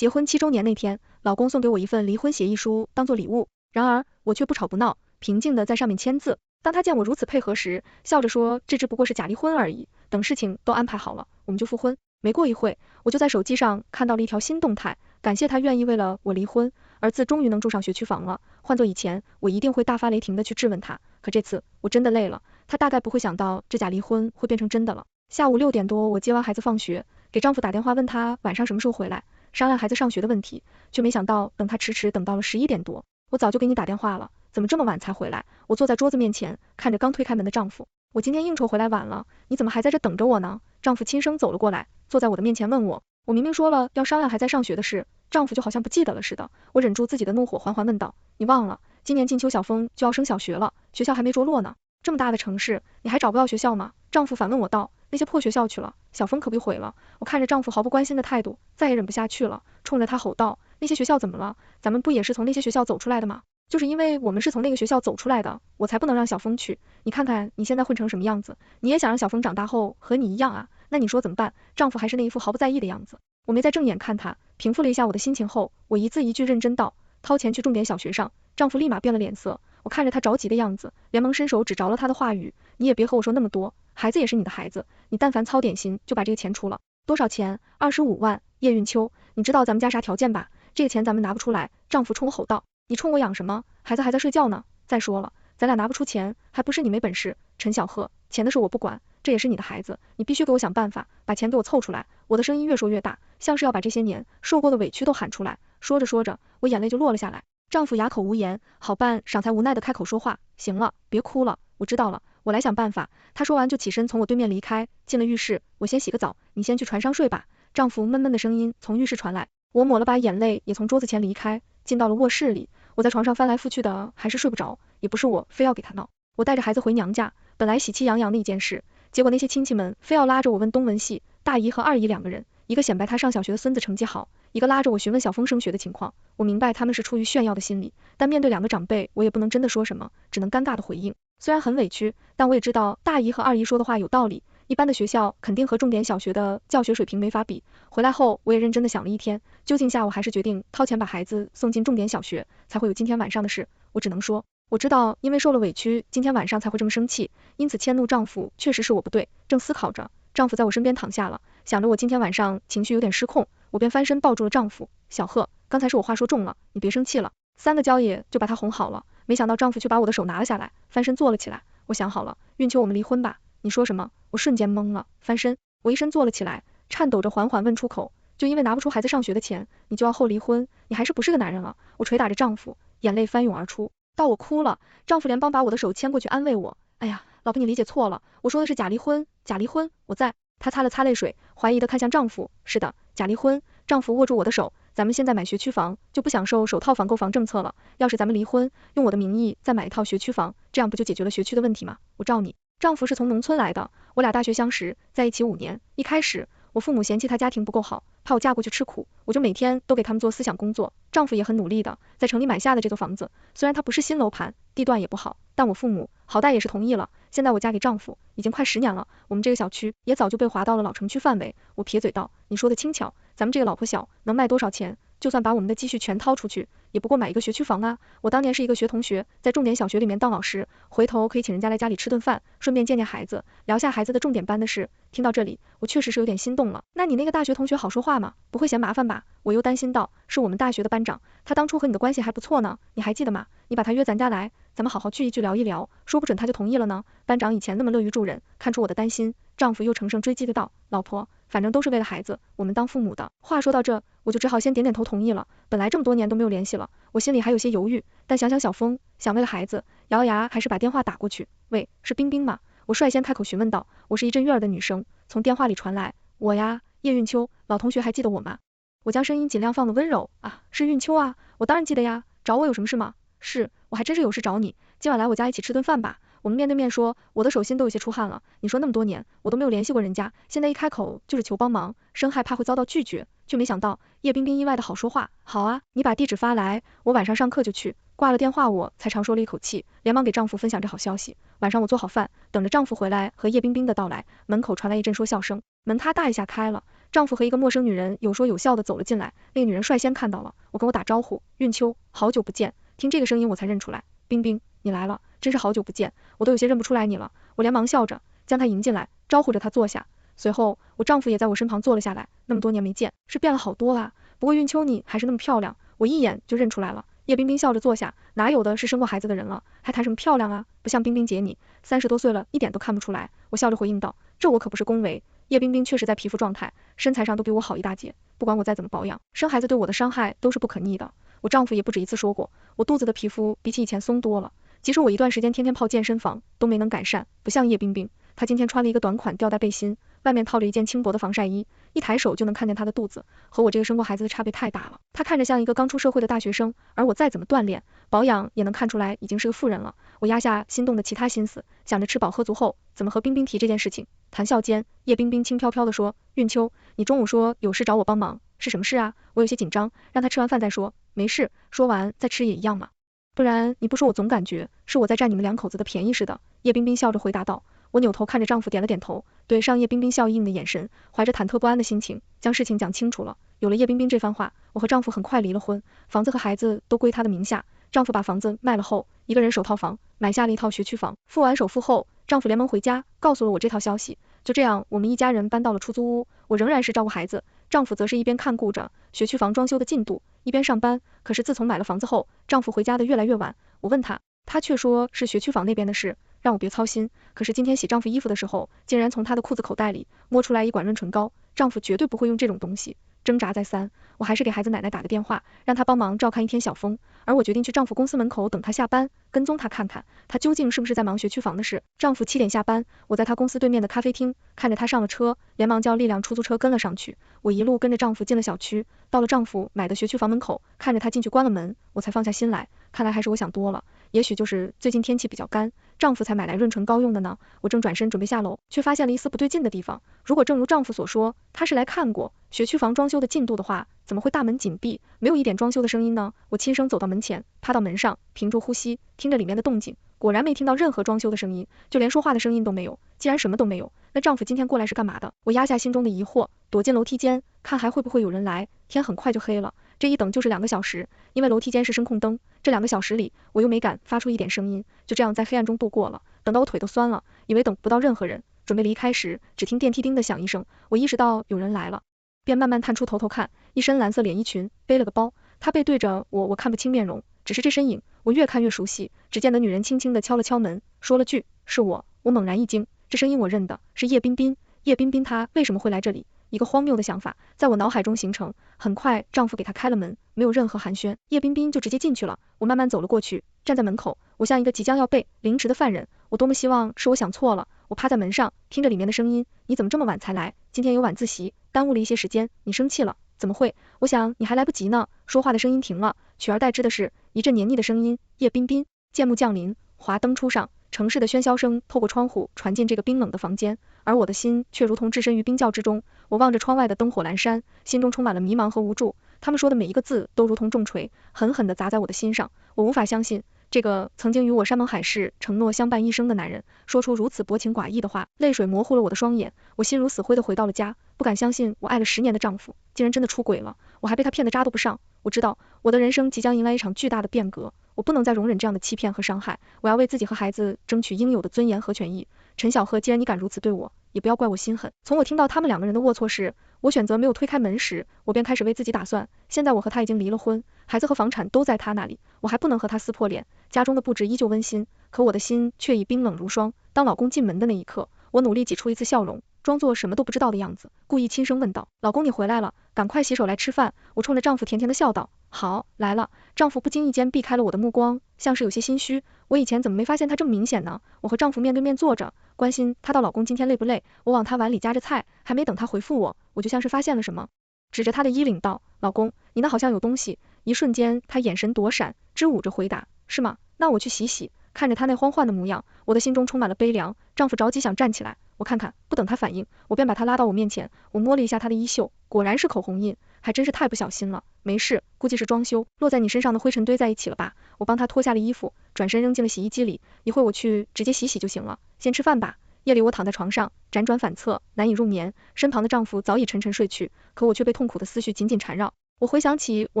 结婚7周年那天，老公送给我一份离婚协议书当做礼物，然而我却不吵不闹，平静地在上面签字。当他见我如此配合时，笑着说这只不过是假离婚而已，等事情都安排好了，我们就复婚。没过一会，我就在手机上看到了一条新动态，感谢他愿意为了我离婚，儿子终于能住上学区房了。换做以前，我一定会大发雷霆地去质问他，可这次我真的累了，他大概不会想到这假离婚会变成真的了。下午6点多，我接完孩子放学，给丈夫打电话问他晚上什么时候回来，商量孩子上学的问题，却没想到等他迟迟等到了11点多。我早就给你打电话了，怎么这么晚才回来？我坐在桌子面前，看着刚推开门的丈夫，我今天应酬回来晚了，你怎么还在这等着我呢？丈夫轻声走了过来，坐在我的面前问我，我明明说了要商量还在上学的事，丈夫就好像不记得了似的。我忍住自己的怒火，缓缓问道，你忘了，今年进秋小峰就要升小学了，学校还没着落呢。这么大的城市，你还找不到学校吗？丈夫反问我道，那些破学校去了，小峰可不毁了。我看着丈夫毫不关心的态度，再也忍不下去了，冲着他吼道，那些学校怎么了？咱们不也是从那些学校走出来的吗？就是因为我们是从那个学校走出来的，我才不能让小峰去。你看看你现在混成什么样子，你也想让小峰长大后和你一样啊？那你说怎么办？丈夫还是那一副毫不在意的样子。我没再正眼看他，平复了一下我的心情后，我一字一句认真道，掏钱去重点小学上。丈夫立马变了脸色，我看着他着急的样子，连忙伸手指着了他的话语，你也别和我说那么多，孩子也是你的孩子，你但凡操点心就把这个钱出了。多少钱？25万。叶运秋，你知道咱们家啥条件吧？这个钱咱们拿不出来。丈夫冲我吼道，你冲我养什么？孩子还在睡觉呢。再说了，咱俩拿不出钱，还不是你没本事。陈小鹤，钱的事我不管，这也是你的孩子，你必须给我想办法，把钱给我凑出来。我的声音越说越大，像是要把这些年受过的委屈都喊出来。说着说着，我眼泪就落了下来。丈夫哑口无言，好半晌才无奈的开口说话，行了，别哭了，我知道了，我来想办法。他说完就起身从我对面离开，进了浴室，我先洗个澡，你先去船上睡吧。丈夫闷闷的声音从浴室传来，我抹了把眼泪，也从桌子前离开，进到了卧室里。我在床上翻来覆去的，还是睡不着，也不是我非要给他闹。我带着孩子回娘家，本来喜气洋洋的一件事，结果那些亲戚们非要拉着我问东问西，大姨和二姨2个人，一个显摆他上小学的孙子成绩好，一个拉着我询问小峰升学的情况。我明白他们是出于炫耀的心理，但面对2个长辈，我也不能真的说什么，只能尴尬的回应。虽然很委屈，但我也知道大姨和二姨说的话有道理，一般的学校肯定和重点小学的教学水平没法比。回来后我也认真的想了一天，究竟下我还是决定掏钱把孩子送进重点小学，才会有今天晚上的事。我只能说，我知道因为受了委屈，今天晚上才会这么生气，因此迁怒丈夫确实是我不对。正思考着，丈夫在我身边躺下了，想着我今天晚上情绪有点失控，我便翻身抱住了丈夫。小贺，刚才是我话说重了，你别生气了。3个交野就把他哄好了，没想到丈夫却把我的手拿了下来，翻身坐了起来。我想好了，运秋我们离婚吧。你说什么？我瞬间懵了，翻身，我一身坐了起来，颤抖着缓缓问出口，就因为拿不出孩子上学的钱，你就要后离婚？你还是不是个男人了？我捶打着丈夫，眼泪翻涌而出，到我哭了。丈夫连帮把我的手牵过去安慰我，哎呀，老婆你理解错了，我说的是假离婚，假离婚，我在。她擦了擦泪水，怀疑的看向丈夫，是的，假离婚。丈夫握住我的手，咱们现在买学区房，就不享受首套房购房政策了，要是咱们离婚，用我的名义再买一套学区房，这样不就解决了学区的问题吗？我罩你。丈夫是从农村来的，我俩大学相识，在一起5年。一开始我父母嫌弃他家庭不够好，怕我嫁过去吃苦，我就每天都给他们做思想工作。丈夫也很努力的在城里买下的这座房子，虽然它不是新楼盘，地段也不好，但我父母好歹也是同意了。现在我嫁给丈夫已经快10年了，我们这个小区也早就被划到了老城区范围。我撇嘴道，你说的轻巧，咱们这个老婆小能卖多少钱？就算把我们的积蓄全掏出去，也不过买一个学区房啊。我当年是一个学同学，在重点小学里面当老师，回头可以请人家来家里吃顿饭，顺便见见孩子，聊下孩子的重点班的事。听到这里，我确实是有点心动了。那你那个大学同学好说话吗？不会嫌麻烦吧？我又担心道，是我们大学的班长，他当初和你的关系还不错呢，你还记得吗？你把他约咱家来，咱们好好聚一聚聊一聊，说不准他就同意了呢。班长以前那么乐于助人，看出我的担心，丈夫又乘胜追击的道，老婆，反正都是为了孩子，我们当父母的。话说到这，我就只好先点点头同意了。本来这么多年都没有联系了，我心里还有些犹豫，但想想小峰，想为了孩子，咬咬牙还是把电话打过去。喂，是冰冰吗？我率先开口询问道。我是一阵悦耳的女声从电话里传来，我呀，叶运秋，老同学还记得我吗？我将声音尽量放得温柔，啊，是运秋啊，我当然记得呀，找我有什么事吗？是，我还真是有事找你，今晚来我家一起吃顿饭吧。我们面对面说，我的手心都有些出汗了。你说那么多年我都没有联系过人家，现在一开口就是求帮忙，生害怕会遭到拒绝，却没想到叶冰冰意外的好说话。好啊，你把地址发来，我晚上上课就去。挂了电话我才长舒了一口气，连忙给丈夫分享这好消息。晚上我做好饭，等着丈夫回来和叶冰冰的到来，门口传来一阵说笑声，门咔大一下开了，丈夫和一个陌生女人有说有笑的走了进来，那个女人率先看到了我，跟我打招呼，韵秋，好久不见。听这个声音我才认出来，冰冰，你来了，真是好久不见，我都有些认不出来你了。我连忙笑着将她迎进来，招呼着她坐下。随后我丈夫也在我身旁坐了下来，那么多年没见，是变了好多啊，不过韵秋你还是那么漂亮，我一眼就认出来了。叶冰冰笑着坐下，哪有的是生过孩子的人了，还谈什么漂亮啊，不像冰冰姐你30多岁了，一点都看不出来。我笑着回应道，这我可不是恭维，叶冰冰确实在皮肤状态、身材上都比我好一大截，不管我再怎么保养，生孩子对我的伤害都是不可逆的。我丈夫也不止一次说过，我肚子的皮肤比起以前松多了，即使我一段时间天天泡健身房都没能改善，不像叶冰冰，她今天穿了一个短款吊带背心，外面套着一件轻薄的防晒衣，一抬手就能看见她的肚子，和我这个生过孩子的差别太大了。她看着像一个刚出社会的大学生，而我再怎么锻炼保养也能看出来已经是个妇人了。我压下心动的其他心思，想着吃饱喝足后怎么和冰冰提这件事情。谈笑间，叶冰冰轻飘飘地说，韵秋，你中午说有事找我帮忙，是什么事啊？我有些紧张，让她吃完饭再说。没事，说完再吃也一样嘛。不然你不说我总感觉是我在占你们两口子的便宜似的。叶冰冰笑着回答道。我扭头看着丈夫点了点头，对上叶冰冰笑意映的眼神，怀着忐忑不安的心情将事情讲清楚了。有了叶冰冰这番话，我和丈夫很快离了婚，房子和孩子都归她的名下。丈夫把房子卖了后，一个人首套房买下了一套学区房。付完首付后，丈夫连忙回家告诉了我这套消息。就这样，我们一家人搬到了出租屋，我仍然是照顾孩子，丈夫则是一边看顾着学区房装修的进度，一边上班。可是自从买了房子后，丈夫回家的越来越晚，我问他却说是学区房那边的事，让我别操心。可是今天洗丈夫衣服的时候，竟然从他的裤子口袋里摸出来一管润唇膏，丈夫绝对不会用这种东西。挣扎再三，我还是给孩子奶奶打个电话，让她帮忙照看一天小峰，而我决定去丈夫公司门口等他下班，跟踪他看看他究竟是不是在忙学区房的事。丈夫7点下班，我在他公司对面的咖啡厅看着他上了车，连忙叫了一辆出租车跟了上去。我一路跟着丈夫进了小区，到了丈夫买的学区房门口，看着他进去关了门，我才放下心来。看来还是我想多了，也许就是最近天气比较干，丈夫才买来润唇膏用的呢。我正转身准备下楼，却发现了一丝不对劲的地方。如果正如丈夫所说，他是来看过学区房装修的进度的话，怎么会大门紧闭，没有一点装修的声音呢？我轻声走到门前，趴到门上，屏住呼吸，听着里面的动静，果然没听到任何装修的声音，就连说话的声音都没有。既然什么都没有，那丈夫今天过来是干嘛的？我压下心中的疑惑，躲进楼梯间，看还会不会有人来。天很快就黑了，这一等就是2个小时，因为楼梯间是声控灯，这2个小时里我又没敢发出一点声音，就这样在黑暗中度过了。等到我腿都酸了，以为等不到任何人，准备离开时，只听电梯叮的响一声，我意识到有人来了，便慢慢探出头看，一身蓝色连衣裙，背了个包，她背对着我，我看不清面容，只是这身影我越看越熟悉。只见得女人轻轻地敲了敲门，说了句是我。我猛然一惊，这声音我认得，是叶冰冰。叶冰冰她为什么会来这里？一个荒谬的想法在我脑海中形成，很快丈夫给她开了门，没有任何寒暄，叶冰冰就直接进去了。我慢慢走了过去，站在门口，我像一个即将要被凌迟的犯人，我多么希望是我想错了。我趴在门上，听着里面的声音，你怎么这么晚才来？今天有晚自习，耽误了一些时间，你生气了？怎么会？我想你还来不及呢。说话的声音停了，取而代之的是一阵黏腻的声音，叶冰冰。剑幕降临，华灯初上，城市的喧嚣声透过窗户传进这个冰冷的房间，而我的心却如同置身于冰窖之中。我望着窗外的灯火阑珊，心中充满了迷茫和无助。他们说的每一个字都如同重锤，狠狠地砸在我的心上。我无法相信，这个曾经与我山盟海誓、承诺相伴一生的男人，说出如此薄情寡义的话。泪水模糊了我的双眼，我心如死灰地回到了家，不敢相信我爱了10年的丈夫，竟然真的出轨了，我还被他骗得渣都不上。我知道，我的人生即将迎来一场巨大的变革，我不能再容忍这样的欺骗和伤害，我要为自己和孩子争取应有的尊严和权益。陈小鹤，既然你敢如此对我，也不要怪我心狠。从我听到他们2个人的龌龊事，我选择没有推开门时，我便开始为自己打算。现在我和他已经离了婚，孩子和房产都在他那里，我还不能和他撕破脸。家中的布置依旧温馨，可我的心却已冰冷如霜。当老公进门的那一刻，我努力挤出一次笑容，装作什么都不知道的样子，故意轻声问道，老公你回来了，赶快洗手来吃饭。我冲着丈夫甜甜的笑道，好，来了。丈夫不经意间避开了我的目光，像是有些心虚，我以前怎么没发现他这么明显呢？我和丈夫面对面坐着，关心他道老公今天累不累，我往他碗里夹着菜，还没等他回复我，我就像是发现了什么，指着他的衣领道，老公，你那好像有东西。一瞬间他眼神躲闪，支吾着回答，是吗？那我去洗洗。看着他那慌乱的模样，我的心中充满了悲凉。丈夫着急想站起来，我看看，不等他反应，我便把他拉到我面前，我摸了一下他的衣袖，果然是口红印，还真是太不小心了。没事，估计是装修，落在你身上的灰尘堆在一起了吧。我帮他脱下了衣服，转身扔进了洗衣机里，一会我去直接洗洗就行了。先吃饭吧。夜里我躺在床上，辗转反侧，难以入眠，身旁的丈夫早已沉沉睡去，可我却被痛苦的思绪紧紧缠绕。我回想起我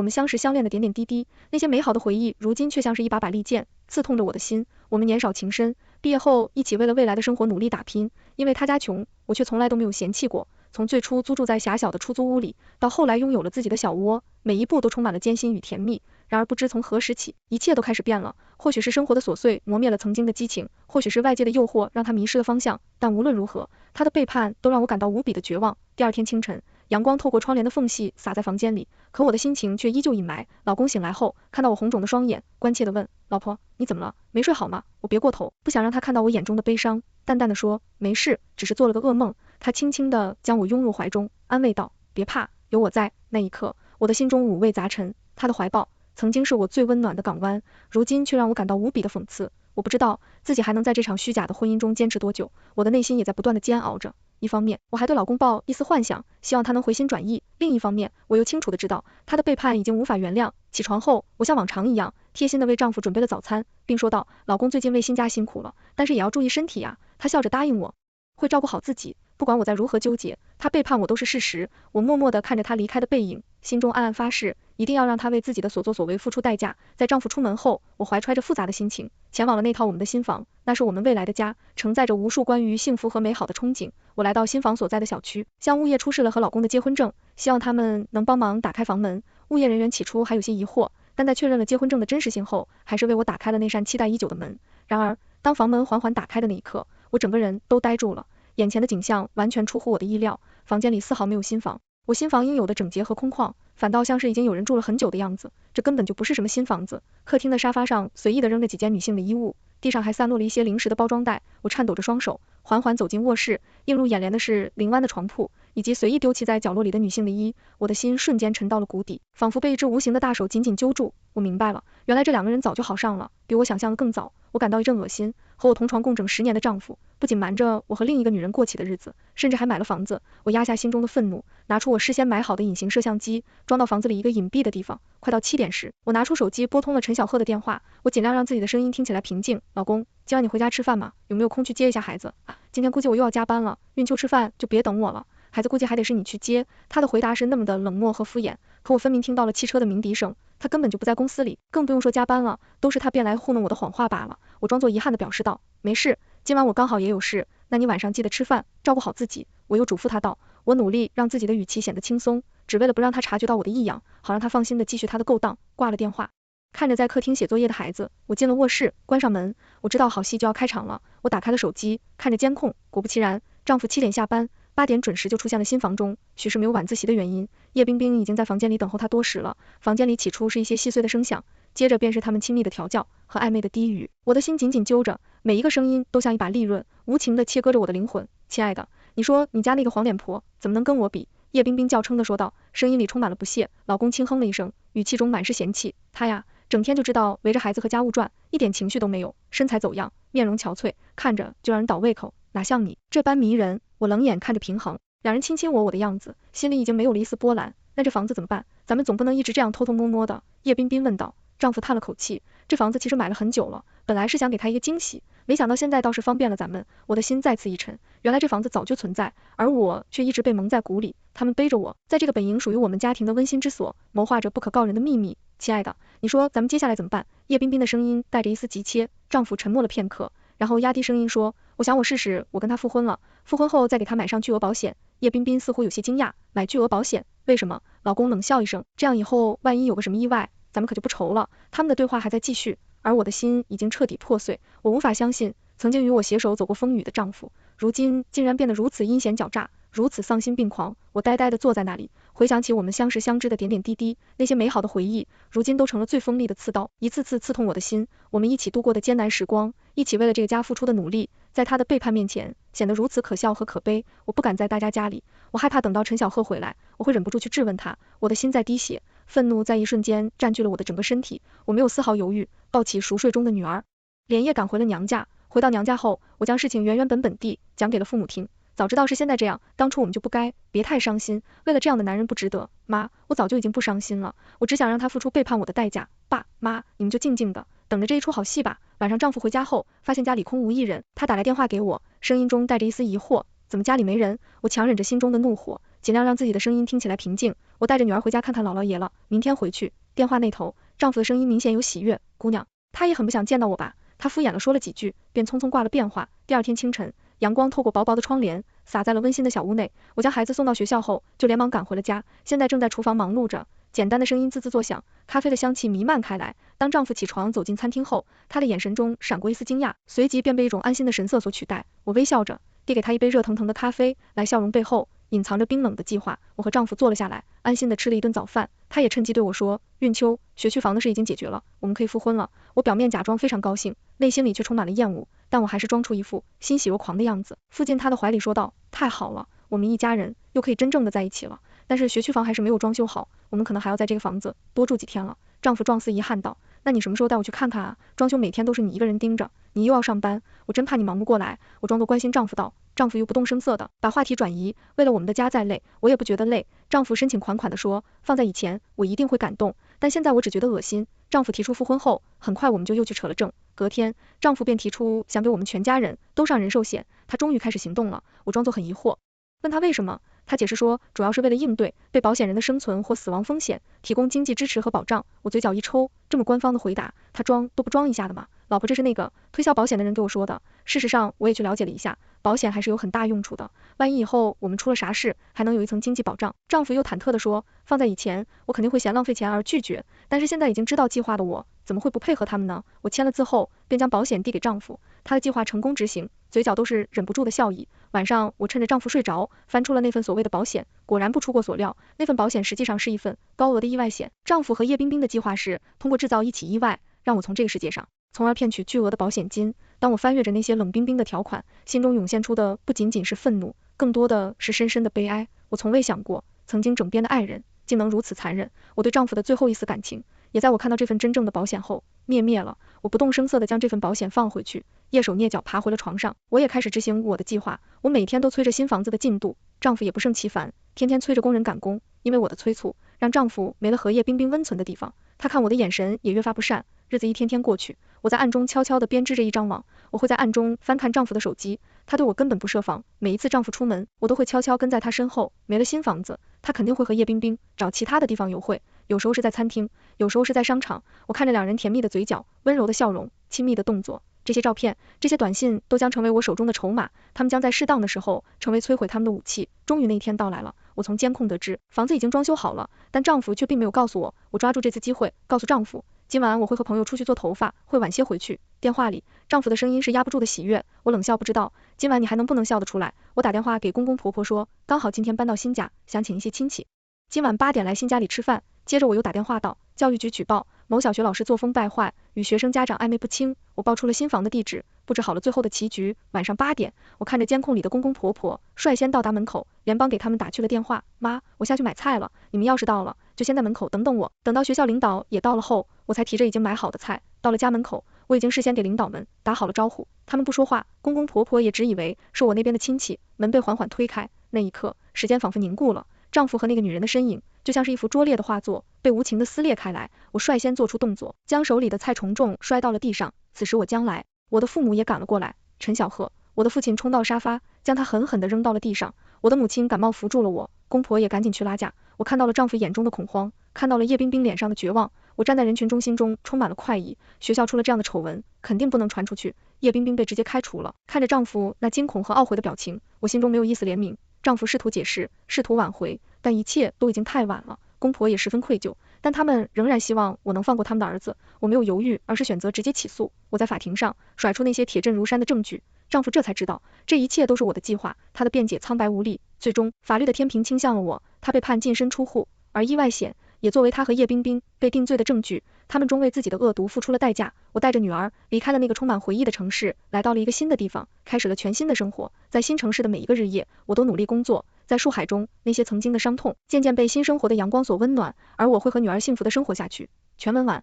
们相识相恋的点点滴滴，那些美好的回忆，如今却像是一把把利剑，刺痛着我的心。我们年少情深，毕业后一起为了未来的生活努力打拼，因为他家穷，我却从来都没有嫌弃过。从最初租住在狭小的出租屋里，到后来拥有了自己的小窝，每一步都充满了艰辛与甜蜜。然而不知从何时起，一切都开始变了。或许是生活的琐碎磨灭了曾经的激情，或许是外界的诱惑让他迷失了方向，但无论如何，他的背叛都让我感到无比的绝望。第二天清晨，阳光透过窗帘的缝隙洒在房间里，可我的心情却依旧隐埋。老公醒来后，看到我红肿的双眼，关切地问：老婆，你怎么了？没睡好吗？我别过头，不想让他看到我眼中的悲伤，淡淡的说：没事，只是做了个噩梦。他轻轻地将我拥入怀中，安慰道：别怕，有我在。那一刻，我的心中五味杂陈，他的怀抱曾经是我最温暖的港湾，如今却让我感到无比的讽刺。我不知道自己还能在这场虚假的婚姻中坚持多久，我的内心也在不断的煎熬着。一方面，我还对老公抱一丝幻想，希望他能回心转意；另一方面，我又清楚的知道他的背叛已经无法原谅。起床后，我像往常一样贴心的为丈夫准备了早餐，并说道：老公最近为新家辛苦了，但是也要注意身体呀。他笑着答应我会照顾好自己。不管我在如何纠结，他背叛我都是事实。我默默地看着他离开的背影，心中暗暗发誓，一定要让他为自己的所作所为付出代价。在丈夫出门后，我怀揣着复杂的心情，前往了那套我们的新房，那是我们未来的家，承载着无数关于幸福和美好的憧憬。我来到新房所在的小区，向物业出示了和老公的结婚证，希望他们能帮忙打开房门。物业人员起初还有些疑惑，但在确认了结婚证的真实性后，还是为我打开了那扇期待已久的门。然而，当房门缓缓打开的那一刻，我整个人都呆住了。眼前的景象完全出乎我的意料，房间里丝毫没有新房，我新房应有的整洁和空旷，反倒像是已经有人住了很久的样子。这根本就不是什么新房子。客厅的沙发上随意的扔着几件女性的衣物，地上还散落了一些零食的包装袋。我颤抖着双手，缓缓走进卧室，映入眼帘的是凌乱的床铺，以及随意丢弃在角落里的女性的衣。我的心瞬间沉到了谷底，仿佛被一只无形的大手紧紧揪住。我明白了，原来这两个人早就好上了，比我想象的更早。我感到一阵恶心，和我同床共枕10年的丈夫，不仅瞒着我和另一个女人过起的日子，甚至还买了房子。我压下心中的愤怒，拿出我事先买好的隐形摄像机，装到房子里一个隐蔽的地方。快到7点时，我拿出手机拨通了陈小鹤的电话，我尽量让自己的声音听起来平静。老公，今晚你回家吃饭吗？有没有空去接一下孩子？今天估计我又要加班了，孕秋吃饭就别等我了，孩子估计还得是你去接。他的回答是那么的冷漠和敷衍，可我分明听到了汽车的鸣笛声，他根本就不在公司里，更不用说加班了，都是他变来糊弄我的谎话罢了。我装作遗憾的表示道，没事，今晚我刚好也有事，那你晚上记得吃饭，照顾好自己。我又嘱咐他道，我努力让自己的语气显得轻松，只为了不让他察觉到我的异样，好让他放心的继续他的勾当。挂了电话，看着在客厅写作业的孩子，我进了卧室，关上门。我知道好戏就要开场了，我打开了手机，看着监控，果不其然，丈夫7点下班，8点准时就出现了新房中，许是没有晚自习的原因，叶冰冰已经在房间里等候他多时了。房间里起初是一些细碎的声响，接着便是他们亲密的调教和暧昧的低语，我的心紧紧揪着，每一个声音都像一把利刃，无情地切割着我的灵魂。亲爱的，你说你家那个黄脸婆怎么能跟我比？叶冰冰娇嗔地说道，声音里充满了不屑。老公轻哼了一声，语气中满是嫌弃，她呀，整天就知道围着孩子和家务转，一点情绪都没有，身材走样，面容憔悴，看着就让人倒胃口，哪像你这般迷人。我冷眼看着平衡，两人卿卿我我的样子，心里已经没有了一丝波澜。那这房子怎么办？咱们总不能一直这样偷偷摸摸的。叶彬彬问道。丈夫叹了口气，这房子其实买了很久了，本来是想给他一个惊喜，没想到现在倒是方便了咱们。我的心再次一沉，原来这房子早就存在，而我却一直被蒙在鼓里。他们背着我，在这个本应属于我们家庭的温馨之所，谋划着不可告人的秘密。亲爱的，你说咱们接下来怎么办？叶彬彬的声音带着一丝急切。丈夫沉默了片刻，然后压低声音说，我想我试试我跟他复婚了，复婚后再给他买上巨额保险。叶彬彬似乎有些惊讶，买巨额保险？为什么？老公冷笑一声，这样以后万一有个什么意外，咱们可就不愁了。他们的对话还在继续，而我的心已经彻底破碎。我无法相信，曾经与我携手走过风雨的丈夫，如今竟然变得如此阴险狡诈，如此丧心病狂。我呆呆地坐在那里，回想起我们相识相知的点点滴滴，那些美好的回忆，如今都成了最锋利的刺刀，一次次刺痛我的心。我们一起度过的艰难时光，一起为了这个家付出的努力，在他的背叛面前显得如此可笑和可悲。我不敢在大家家里，我害怕等到陈小鹤回来，我会忍不住去质问他。我的心在滴血，愤怒在一瞬间占据了我的整个身体。我没有丝毫犹豫，抱起熟睡中的女儿，连夜赶回了娘家。回到娘家后，我将事情原原本本地讲给了父母听。早知道是现在这样，当初我们就不该，别太伤心，为了这样的男人不值得。妈，我早就已经不伤心了，我只想让他付出背叛我的代价。爸妈，你们就静静的等着这一出好戏吧。晚上丈夫回家后，发现家里空无一人，他打来电话给我，声音中带着一丝疑惑，怎么家里没人？我强忍着心中的怒火，尽量让自己的声音听起来平静。我带着女儿回家看看姥姥爷了，明天回去。电话那头，丈夫的声音明显有喜悦，姑娘，他也很不想见到我吧？他敷衍了说了几句，便匆匆挂了电话。第二天清晨，阳光透过薄薄的窗帘，洒在了温馨的小屋内。我将孩子送到学校后，就连忙赶回了家，现在正在厨房忙碌着。简单的声音滋滋作响，咖啡的香气弥漫开来。当丈夫起床走进餐厅后，他的眼神中闪过一丝惊讶，随即便被一种安心的神色所取代。我微笑着递给他一杯热腾腾的咖啡，来笑容背后隐藏着冰冷的计划。我和丈夫坐了下来，安心的吃了一顿早饭。他也趁机对我说，运秋，学区房的事已经解决了，我们可以复婚了。我表面假装非常高兴，内心里却充满了厌恶，但我还是装出一副欣喜若狂的样子，附进他的怀里说道，太好了，我们一家人又可以真正的在一起了。但是学区房还是没有装修好，我们可能还要在这个房子多住几天了。丈夫状似遗憾道，那你什么时候带我去看看啊？装修每天都是你一个人盯着，你又要上班，我真怕你忙不过来。我装作关心丈夫道，丈夫又不动声色的把话题转移，为了我们的家再累，我也不觉得累。丈夫深情款款的说，放在以前我一定会感动，但现在我只觉得恶心。丈夫提出复婚后，很快我们就又去扯了证。隔天，丈夫便提出想给我们全家人都上人寿险，他终于开始行动了。我装作很疑惑，问他为什么，他解释说，主要是为了应对被保险人的生存或死亡风险，提供经济支持和保障。我嘴角一抽，这么官方的回答，他装都不装一下的吗？老婆，这是那个推销保险的人给我说的。事实上，我也去了解了一下，保险还是有很大用处的，万一以后我们出了啥事，还能有一层经济保障。丈夫又忐忑地说，放在以前，我肯定会嫌浪费钱而拒绝，但是现在已经知道计划的我，怎么会不配合他们呢？我签了字后，便将保险递给丈夫，他的计划成功执行，嘴角都是忍不住的笑意。晚上，我趁着丈夫睡着，翻出了那份所谓的保险，果然不出过所料，那份保险实际上是一份高额的意外险。丈夫和叶冰冰的计划是通过制造一起意外，让我从这个世界上，从而骗取巨额的保险金。当我翻阅着那些冷冰冰的条款，心中涌现出的不仅仅是愤怒，更多的是深深的悲哀。我从未想过，曾经枕边的爱人竟能如此残忍。我对丈夫的最后一丝感情，也在我看到这份真正的保险后灭了。我不动声色地将这份保险放回去，蹑手蹑脚爬回了床上。我也开始执行我的计划，我每天都催着新房子的进度，丈夫也不胜其烦，天天催着工人赶工。因为我的催促，让丈夫没了和叶冰冰温存的地方，他看我的眼神也越发不善。日子一天天过去，我在暗中悄悄地编织着一张网，我会在暗中翻看丈夫的手机，他对我根本不设防。每一次丈夫出门，我都会悄悄跟在他身后。没了新房子，他肯定会和叶冰冰找其他的地方游会，有时候是在餐厅，有时候是在商场。我看着两人甜蜜的嘴角，温柔的笑容，亲密的动作。这些照片，这些短信都将成为我手中的筹码，他们将在适当的时候成为摧毁他们的武器。终于那一天到来了，我从监控得知房子已经装修好了，但丈夫却并没有告诉我。我抓住这次机会告诉丈夫，今晚我会和朋友出去做头发，会晚些回去。电话里，丈夫的声音是压不住的喜悦。我冷笑，不知道今晚你还能不能笑得出来。我打电话给公公婆婆说，刚好今天搬到新家，想请一些亲戚，今晚8点来新家里吃饭。接着我又打电话到教育局举报某小学老师作风败坏，与学生家长暧昧不清。我报出了新房的地址，布置好了最后的棋局。晚上8点，我看着监控里的公公婆婆率先到达门口，连帮给他们打去了电话，妈，我下去买菜了，你们要是到了就先在门口等等我。等到学校领导也到了后，我才提着已经买好的菜到了家门口。我已经事先给领导们打好了招呼，他们不说话，公公婆婆也只以为是我那边的亲戚。门被缓缓推开，那一刻时间仿佛凝固了，丈夫和那个女人的身影就像是一幅拙劣的画作，被无情的撕裂开来。我率先做出动作，将手里的菜重重摔到了地上。此时我将来，我的父母也赶了过来。陈小鹤，我的父亲冲到沙发，将他狠狠地扔到了地上。我的母亲赶忙扶住了我，公婆也赶紧去拉架。我看到了丈夫眼中的恐慌，看到了叶冰冰脸上的绝望。我站在人群中，心中充满了快意。学校出了这样的丑闻，肯定不能传出去。叶冰冰被直接开除了。看着丈夫那惊恐和懊悔的表情，我心中没有一丝怜悯。丈夫试图解释，试图挽回，但一切都已经太晚了。公婆也十分愧疚，但他们仍然希望我能放过他们的儿子。我没有犹豫，而是选择直接起诉。我在法庭上甩出那些铁证如山的证据，丈夫这才知道这一切都是我的计划。他的辩解苍白无力，最终法律的天平倾向了我，他被判净身出户，而意外险也作为他和叶冰冰被定罪的证据。他们终为自己的恶毒付出了代价。我带着女儿离开了那个充满回忆的城市，来到了一个新的地方，开始了全新的生活。在新城市的每一个日夜，我都努力工作。在树海中，那些曾经的伤痛渐渐被新生活的阳光所温暖，而我会和女儿幸福的生活下去。全文完。